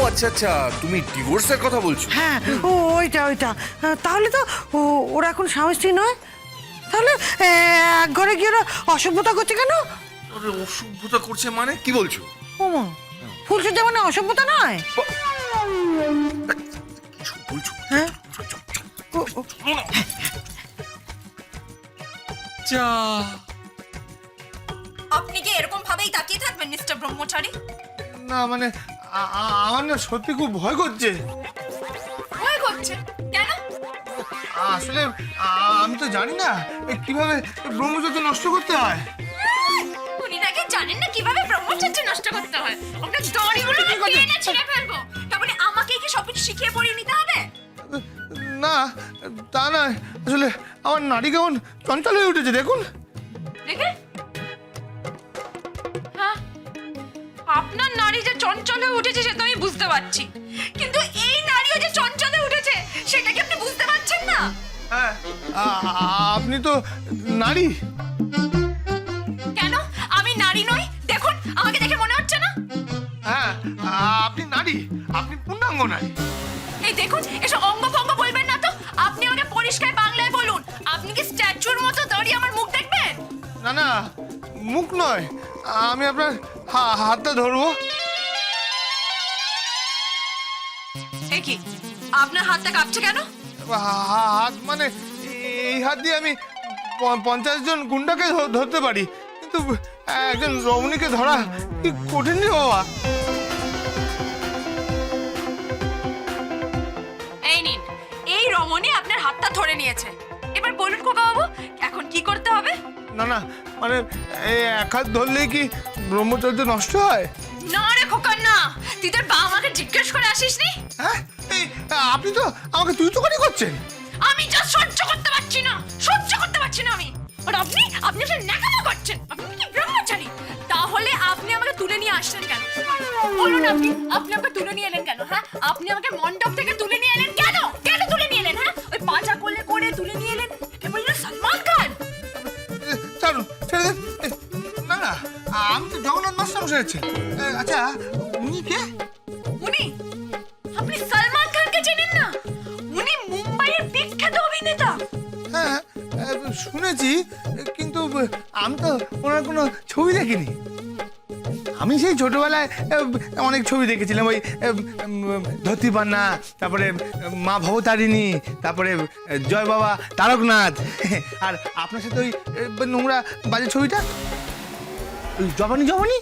আচ্ছা আচ্ছা, তুমি ডিভোর্সের কথা বলছো? হ্যাঁ, ওইটা ওইটা। তাহলে তো ওরা এখন স্বামী স্ত্রী নয়। তাহলে এক ঘরে গিয়ে ওরা অসভ্যতা করছে কেন? আরে অসভ্যতা করছে মানে কি বলছো? ওমা, ফুলসজ্জা মানে অসভ্যতা নয়? কিছু বলছো? হ্যাঁ, যা, আপনি কি এরকম ভাবেই তাকিয়ে থাকবেন মিস্টার ব্রহ্মচারী? না মানে আমার না সত্যি খুব ভয় করছে। ভয় করছে কেন? আসলে আমি তো জানি না কিভাবে ব্রহ্মচর্য নষ্ট করতে হয়। উনি নাকি জানেন না কিভাবে ব্রহ্মচর্য নষ্ট করতে হয়। আপনার দড়িগুলো না টেনে ছিঁড়ে ফেলবো। তারপরে আমাকে কি সবকিছু শিখিয়ে পড়িয়ে নিতে হবে? না তা নয়, আসলে আমার নারী কেমন চঞ্চল হয়ে উঠেছে দেখুন। দেখে হ্যাঁ, আপনার নারী যে চঞ্চল হয়ে উঠেছে সেটা আমি বুঝতে পারছি, কিন্তু এই নারীও যে চঞ্চল হয়ে উঠেছে সেটা কি আপনি বুঝতে পারছেন না? হ্যাঁ, আপনি তো নারী। কেন আমি নারী নই? দেখুন, আমাকে দেখে মনে হচ্ছে না? হ্যাঁ, আপনি নারী, আপনি পূর্ণাঙ্গ নারী। এই দেখুন, এসব অঙ্গ ফঙ্গ বলবেন না তো। আপনি আমাকে পরিষ্কার বাংলায় বলুন, আপনি কি স্ট্যাচুর মতো দাঁড়িয়ে আমার মুখ দেখবেন? না না, মুখ নয়, আমি আপনার হাতটা ধরবো। এই কি, আপনার হাতটা কাঁপছে কেন? হাত মানে এই হাত দিয়ে আমি 50 জন গুন্ডাকে ধরতে পারি, কিন্তু একজন রমণীকে ধরা কি কঠিন রে বাবা। এই নিন, এই রমণী আপনার হাতটা ধরে নিয়েছে। এবার বলুন খোকা বাবু, এখন কি করতে হবে? না না, মানে এই এক হাত ধরলেই কি ব্রহ্মচর্য নষ্ট হয়? না রে খোকা না, তুই তোর বাবা মাকে জিজ্ঞেস করে আসিস নি? হ্যাঁ, এই আপনি তো আমাকে তুই তো করছেন। আমি যা সহ্য করতে পারছি না, সহ্য করতে পারছি না আমি। আর আপনি আপনি সব ন্যাকামো করছেন। আপনি কি ব্রহ্মচারী? তাহলে আপনি আমাকে তুলে নিয়ে আসছেন কেন? বলুন, আপনি আপনি আমাকে তুলে নিয়ে এলেন কেন? হ্যাঁ, আপনি আমাকে মণ্ডপ থেকে তুলে নিয়ে এলেন কেন? কেন তুলে নিয়ে এলেন? হ্যাঁ, ওই পাজা করলে করে তুলে নিয়ে এলেন, কে বললেন সালমান খান? চলুন ছেড়ে দেন। না না, আমি তো জগন্নাথ মাস্টার মশাই আছি। আচ্ছা, উনি কে? উনি? আপনি সালমান খানকে চেনেন না? উনি মুম্বাইয়ের বিখ্যাত অভিনেতা। হ্যাঁ, শুনেছি, কিন্তু আমি তো ওনার কোনো ছবি দেখিনি। আমি সেই ছোটবেলায় অনেক ছবি দেখেছিলাম, ওই ধরতি পান্না, তারপরে মা ভবতারিণী, তারপরে জয় বাবা তারকনাথ, আর আপনার সাথে ওই নোংরা বাজে ছবিটা, ওই জবানি জবানি।